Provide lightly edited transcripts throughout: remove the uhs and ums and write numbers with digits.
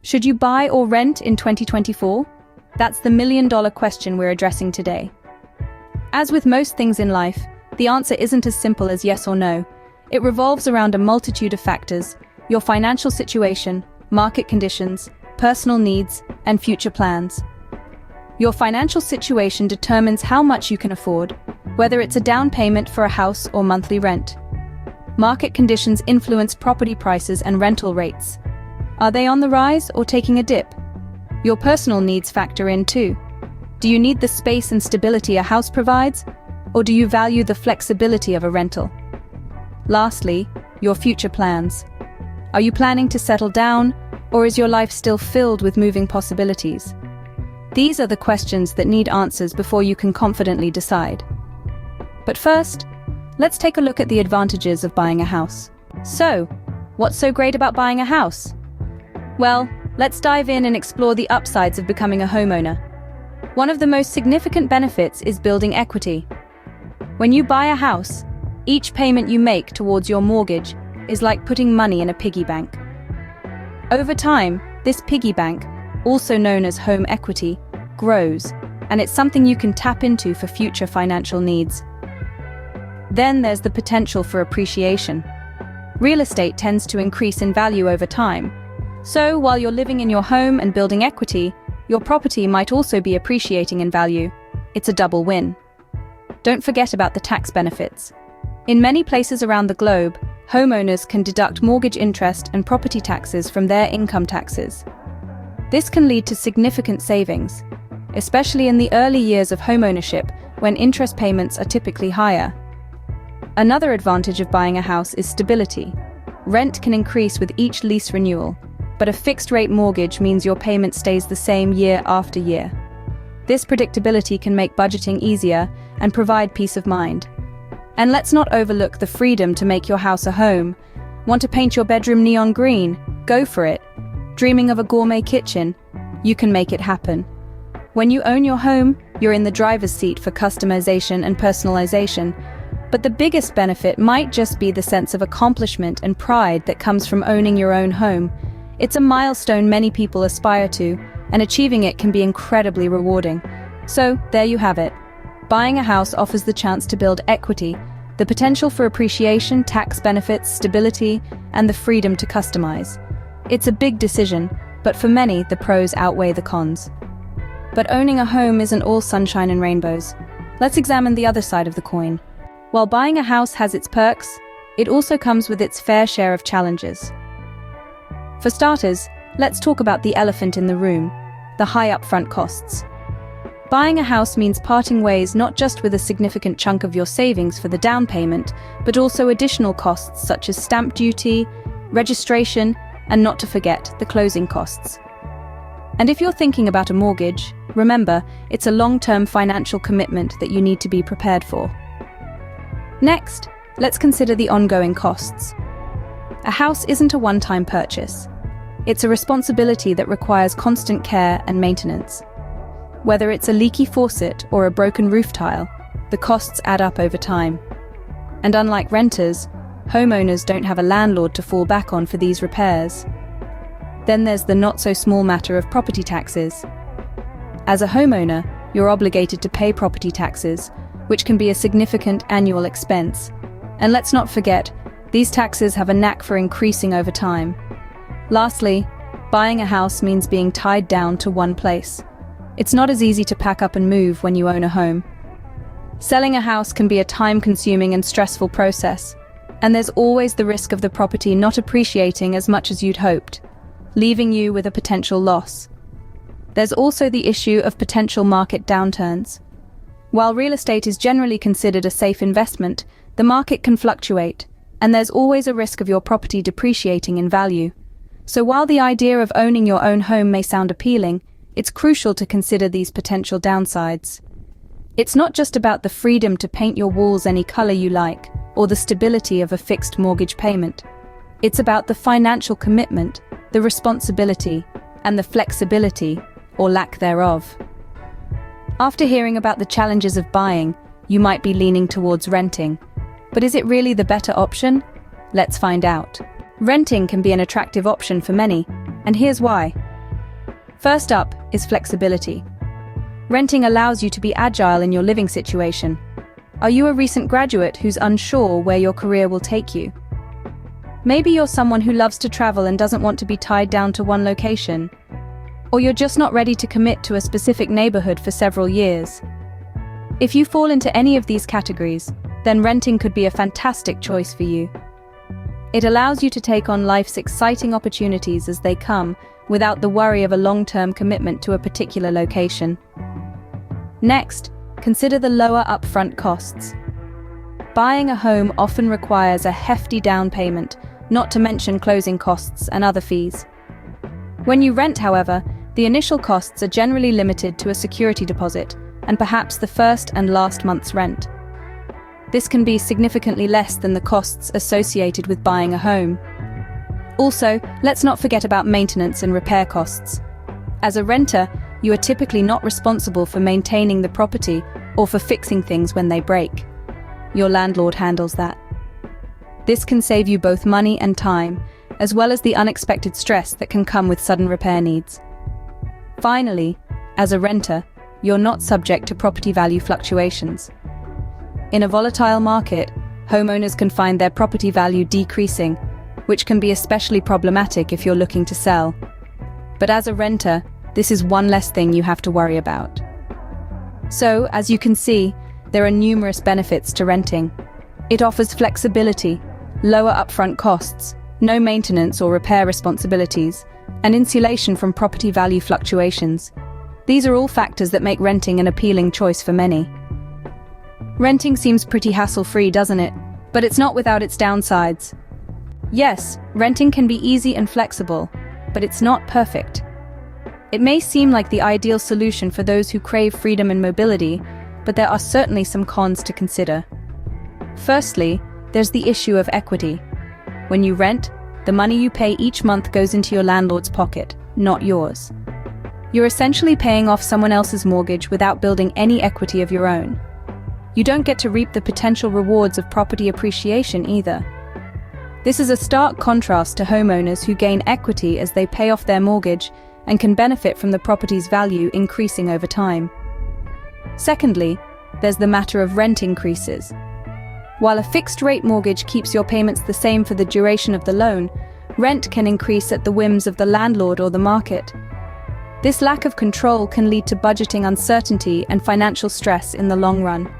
Should you buy or rent in 2024? That's the million-dollar question we're addressing today. As with most things in life, the answer isn't as simple as yes or no. It revolves around a multitude of factors: your financial situation, market conditions, personal needs, and future plans. Your financial situation determines how much you can afford, whether it's a down payment for a house or monthly rent. Market conditions influence property prices and rental rates. Are they on the rise or taking a dip? Your personal needs factor in too. Do you need the space and stability a house provides, or do you value the flexibility of a rental? Lastly, your future plans. Are you planning to settle down, or is your life still filled with moving possibilities? These are the questions that need answers before you can confidently decide. But first, let's take a look at the advantages of buying a house. So, what's so great about buying a house? Well, let's dive in and explore the upsides of becoming a homeowner. One of the most significant benefits is building equity. When you buy a house, each payment you make towards your mortgage is like putting money in a piggy bank. Over time, this piggy bank, also known as home equity, grows, and it's something you can tap into for future financial needs. Then there's the potential for appreciation. Real estate tends to increase in value over time. So, while you're living in your home and building equity, your property might also be appreciating in value. It's a double win. Don't forget about the tax benefits. In many places around the globe, homeowners can deduct mortgage interest and property taxes from their income taxes. This can lead to significant savings, especially in the early years of homeownership when interest payments are typically higher. Another advantage of buying a house is stability. Rent can increase with each lease renewal, but a fixed-rate mortgage means your payment stays the same year after year. This predictability can make budgeting easier and provide peace of mind. And let's not overlook the freedom to make your house a home. Want to paint your bedroom neon green? Go for it. Dreaming of a gourmet kitchen? You can make it happen. When you own your home, you're in the driver's seat for customization and personalization. But the biggest benefit might just be the sense of accomplishment and pride that comes from owning your own home. It's a milestone many people aspire to, and achieving it can be incredibly rewarding. So, there you have it. Buying a house offers the chance to build equity, the potential for appreciation, tax benefits, stability, and the freedom to customize. It's a big decision, but for many, the pros outweigh the cons. But owning a home isn't all sunshine and rainbows. Let's examine the other side of the coin. While buying a house has its perks, it also comes with its fair share of challenges. For starters, let's talk about the elephant in the room, the high upfront costs. Buying a house means parting ways not just with a significant chunk of your savings for the down payment, but also additional costs such as stamp duty, registration, and not to forget, the closing costs. And if you're thinking about a mortgage, remember, it's a long-term financial commitment that you need to be prepared for. Next, let's consider the ongoing costs. A house isn't a one-time purchase. It's a responsibility that requires constant care and maintenance. Whether it's a leaky faucet or a broken roof tile, the costs add up over time. And unlike renters, homeowners don't have a landlord to fall back on for these repairs. Then there's the not-so-small matter of property taxes. As a homeowner, you're obligated to pay property taxes, which can be a significant annual expense. And let's not forget, these taxes have a knack for increasing over time. Lastly, buying a house means being tied down to one place. It's not as easy to pack up and move when you own a home. Selling a house can be a time-consuming and stressful process, and there's always the risk of the property not appreciating as much as you'd hoped, leaving you with a potential loss. There's also the issue of potential market downturns. While real estate is generally considered a safe investment, the market can fluctuate, and there's always a risk of your property depreciating in value. So while the idea of owning your own home may sound appealing, it's crucial to consider these potential downsides. It's not just about the freedom to paint your walls any color you like, or the stability of a fixed mortgage payment. It's about the financial commitment, the responsibility, and the flexibility, or lack thereof. After hearing about the challenges of buying, you might be leaning towards renting. But is it really the better option? Let's find out. Renting can be an attractive option for many, and here's why. First up is flexibility. Renting allows you to be agile in your living situation. Are you a recent graduate who's unsure where your career will take you? Maybe you're someone who loves to travel and doesn't want to be tied down to one location. Or you're just not ready to commit to a specific neighborhood for several years. If you fall into any of these categories, then renting could be a fantastic choice for you. It allows you to take on life's exciting opportunities as they come, without the worry of a long-term commitment to a particular location. Next, consider the lower upfront costs. Buying a home often requires a hefty down payment, not to mention closing costs and other fees. When you rent, however, the initial costs are generally limited to a security deposit and perhaps the first and last month's rent. This can be significantly less than the costs associated with buying a home. Also, let's not forget about maintenance and repair costs. As a renter, you are typically not responsible for maintaining the property or for fixing things when they break. Your landlord handles that. This can save you both money and time, as well as the unexpected stress that can come with sudden repair needs. Finally, as a renter, you're not subject to property value fluctuations. In a volatile market, homeowners can find their property value decreasing, which can be especially problematic if you're looking to sell. But as a renter, this is one less thing you have to worry about. So, as you can see, there are numerous benefits to renting. It offers flexibility, lower upfront costs, no maintenance or repair responsibilities, and insulation from property value fluctuations. These are all factors that make renting an appealing choice for many. Renting seems pretty hassle-free, doesn't it? But it's not without its downsides. Yes, renting can be easy and flexible, but it's not perfect. It may seem like the ideal solution for those who crave freedom and mobility, but there are certainly some cons to consider. Firstly, there's the issue of equity. When you rent, the money you pay each month goes into your landlord's pocket, not yours. You're essentially paying off someone else's mortgage without building any equity of your own. You don't get to reap the potential rewards of property appreciation either. This is a stark contrast to homeowners who gain equity as they pay off their mortgage and can benefit from the property's value increasing over time. Secondly, there's the matter of rent increases. While a fixed-rate mortgage keeps your payments the same for the duration of the loan, rent can increase at the whims of the landlord or the market. This lack of control can lead to budgeting uncertainty and financial stress in the long run.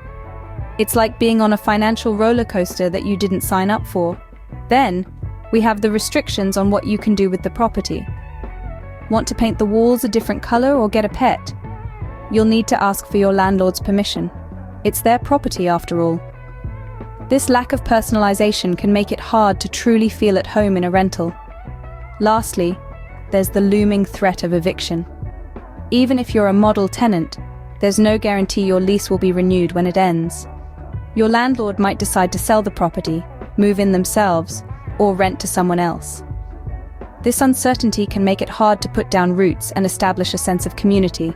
It's like being on a financial roller coaster that you didn't sign up for. Then, we have the restrictions on what you can do with the property. Want to paint the walls a different color or get a pet? You'll need to ask for your landlord's permission. It's their property after all. This lack of personalization can make it hard to truly feel at home in a rental. Lastly, there's the looming threat of eviction. Even if you're a model tenant, there's no guarantee your lease will be renewed when it ends. Your landlord might decide to sell the property, move in themselves, or rent to someone else. This uncertainty can make it hard to put down roots and establish a sense of community.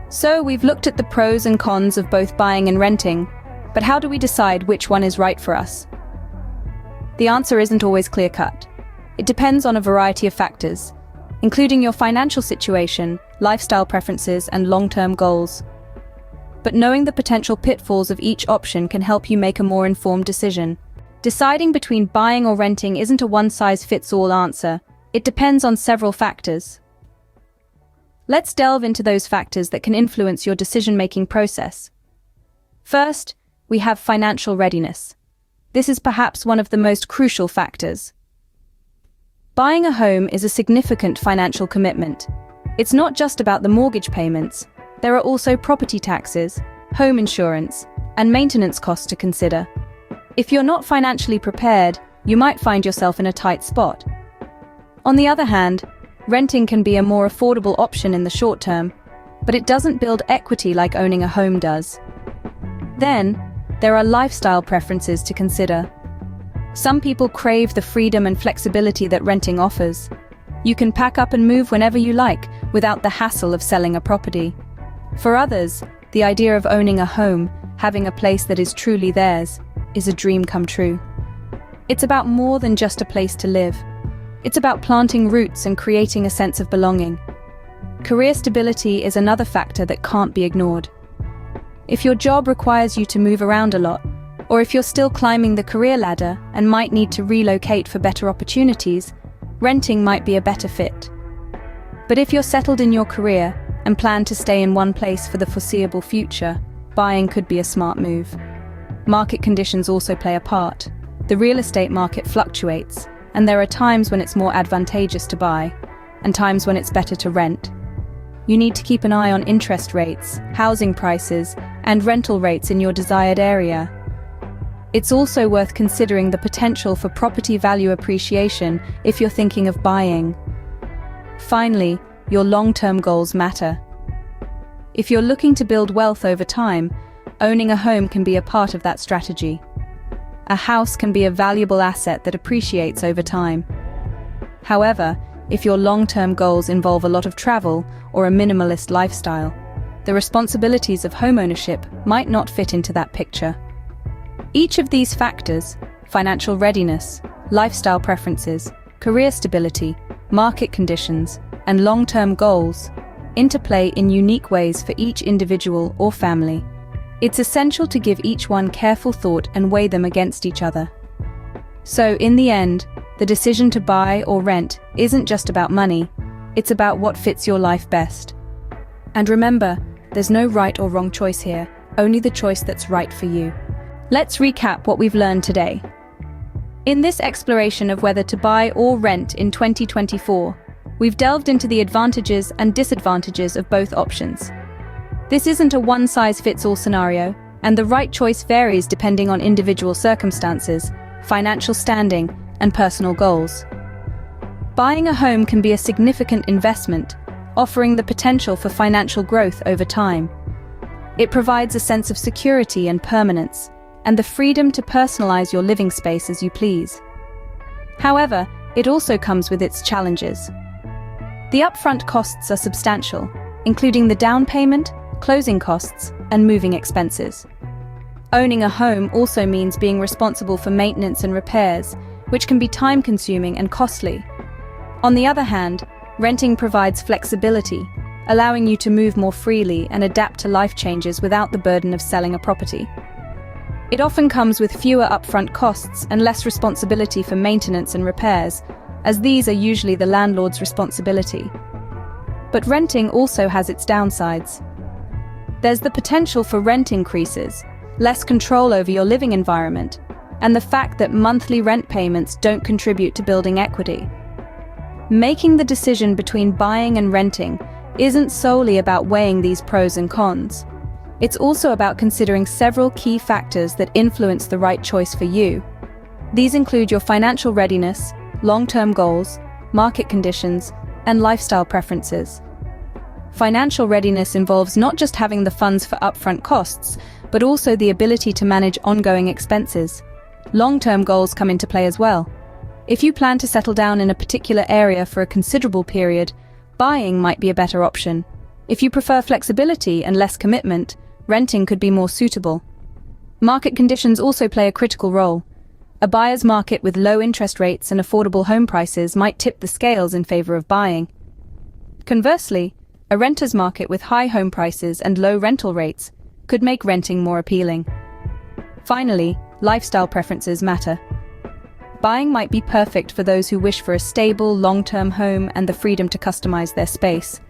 So we've looked at the pros and cons of both buying and renting, but how do we decide which one is right for us? The answer isn't always clear-cut. It depends on a variety of factors, including your financial situation, lifestyle preferences, and long-term goals. But knowing the potential pitfalls of each option can help you make a more informed decision. Deciding between buying or renting isn't a one-size-fits-all answer. It depends on several factors. Let's delve into those factors that can influence your decision-making process. First, we have financial readiness. This is perhaps one of the most crucial factors. Buying a home is a significant financial commitment. It's not just about the mortgage payments. There are also property taxes, home insurance, and maintenance costs to consider. If you're not financially prepared, you might find yourself in a tight spot. On the other hand, renting can be a more affordable option in the short term, but it doesn't build equity like owning a home does. Then, there are lifestyle preferences to consider. Some people crave the freedom and flexibility that renting offers. You can pack up and move whenever you like, without the hassle of selling a property. For others, the idea of owning a home, having a place that is truly theirs, is a dream come true. It's about more than just a place to live. It's about planting roots and creating a sense of belonging. Career stability is another factor that can't be ignored. If your job requires you to move around a lot, or if you're still climbing the career ladder and might need to relocate for better opportunities, renting might be a better fit. But if you're settled in your career and plan to stay in one place for the foreseeable future, buying could be a smart move. Market conditions also play a part. The real estate market fluctuates, and there are times when it's more advantageous to buy, and times when it's better to rent. You need to keep an eye on interest rates, housing prices, and rental rates in your desired area. It's also worth considering the potential for property value appreciation if you're thinking of buying. Finally, your long-term goals matter. If you're looking to build wealth over time, owning a home can be a part of that strategy. A house can be a valuable asset that appreciates over time. However, if your long-term goals involve a lot of travel or a minimalist lifestyle, the responsibilities of homeownership might not fit into that picture. Each of these factors, financial readiness, lifestyle preferences, career stability, market conditions, and long-term goals, interplay in unique ways for each individual or family. It's essential to give each one careful thought and weigh them against each other. So, in the end, the decision to buy or rent isn't just about money, it's about what fits your life best. And remember, there's no right or wrong choice here, only the choice that's right for you. Let's recap what we've learned today. In this exploration of whether to buy or rent in 2024, we've delved into the advantages and disadvantages of both options. This isn't a one-size-fits-all scenario, and the right choice varies depending on individual circumstances, financial standing, and personal goals. Buying a home can be a significant investment, offering the potential for financial growth over time. It provides a sense of security and permanence, and the freedom to personalize your living space as you please. However, it also comes with its challenges. The upfront costs are substantial, including the down payment, closing costs, and moving expenses. Owning a home also means being responsible for maintenance and repairs, which can be time-consuming and costly. On the other hand, renting provides flexibility, allowing you to move more freely and adapt to life changes without the burden of selling a property. It often comes with fewer upfront costs and less responsibility for maintenance and repairs, as these are usually the landlord's responsibility. But renting also has its downsides. There's the potential for rent increases, less control over your living environment, and the fact that monthly rent payments don't contribute to building equity. Making the decision between buying and renting isn't solely about weighing these pros and cons. It's also about considering several key factors that influence the right choice for you. These include your financial readiness, long-term goals, market conditions, and lifestyle preferences. Financial readiness involves not just having the funds for upfront costs, but also the ability to manage ongoing expenses. Long-term goals come into play as well. If you plan to settle down in a particular area for a considerable period, buying might be a better option. If you prefer flexibility and less commitment, renting could be more suitable. Market conditions also play a critical role. A buyer's market with low interest rates and affordable home prices might tip the scales in favor of buying. Conversely, a renter's market with high home prices and low rental rates could make renting more appealing. Finally, lifestyle preferences matter. Buying might be perfect for those who wish for a stable, long-term home and the freedom to customize their space.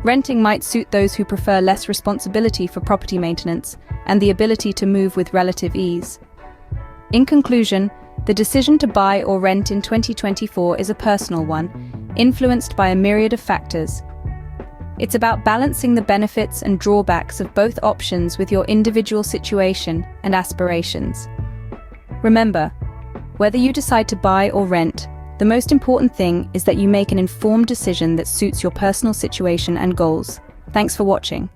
Renting might suit those who prefer less responsibility for property maintenance and the ability to move with relative ease. In conclusion, the decision to buy or rent in 2024 is a personal one, influenced by a myriad of factors. It's about balancing the benefits and drawbacks of both options with your individual situation and aspirations. Remember, whether you decide to buy or rent, the most important thing is that you make an informed decision that suits your personal situation and goals. Thanks for watching.